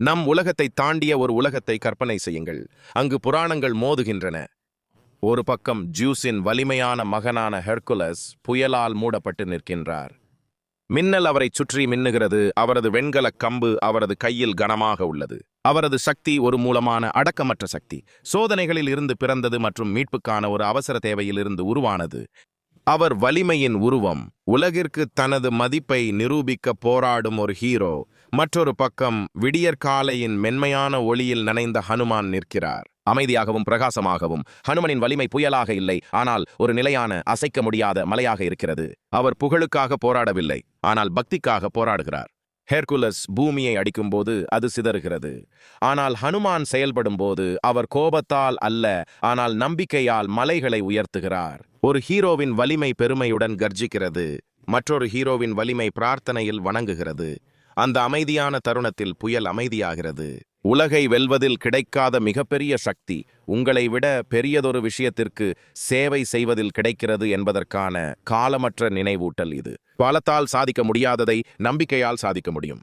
நம் உலகத்தை தாண்டிய ஒரு உலகத்தை கற்பனை செய்யுங்கள். அங்கு புராணங்கள் மோதுகின்றன. ஒரு பக்கம் ஜூஸின் வலிமையான மகனான ஹெர்குலஸ் புயலால் மூடப்பட்டு நிற்கின்றார். மின்னல் அவரைச் சுற்றி மின்னுகிறது. அவரது வெண்கலக் கம்பு அவரது கையில் கனமாக உள்ளது. அவரது சக்தி ஒரு மூலமான அடக்கமற்ற சக்தி, சோதனைகளில் இருந்து பிறந்தது மற்றும் மீட்புக்கான ஒரு அவசர தேவையிலிருந்து உருவானது. அவர் வலிமையின் உருவம், உலகிற்கு தனது மதிப்பை நிரூபிக்க போராடும் ஒரு ஹீரோ. மற்றொரு பக்கம் விடியற்காலையின் மென்மையான ஒளியில் நனைந்த ஹனுமான் நிற்கிறார், அமைதியாகவும் பிரகாசமாகவும். ஹனுமனின் வலிமை புயலாக இல்லை, ஆனால் ஒரு நிலையான, அசைக்க முடியாத மலையாக இருக்கிறது. அவர் புகழுக்காக போராடவில்லை, ஆனால் பக்திக்காக போராடுகிறார். ஹெர்குலஸ் பூமியை அடிக்கும்போது அது சிதறுகிறது. ஆனால் ஹனுமான் செயல்படும் போது அவர் கோபத்தால் அல்ல, ஆனால் நம்பிக்கையால் மலைகளை உயர்த்துகிறார். ஒரு ஹீரோவின் வலிமை பெருமையுடன் கர்ஜிக்கிறது, மற்றொரு ஹீரோவின் வலிமை பிரார்த்தனையில் வணங்குகிறது. அந்த அமைதியான தருணத்தில் புயல் அமைதியாகிறது. உலகை வெல்வதில் கிடைக்காத மிகப்பெரிய சக்தி உங்களை விட பெரியதொரு விஷயத்திற்கு சேவை செய்வதில் கிடைக்கிறது என்பதற்கான காலமற்ற நினைவூட்டல் இது. பலத்தால் சாதிக்க முடியாததை நம்பிக்கையால் சாதிக்க முடியும்.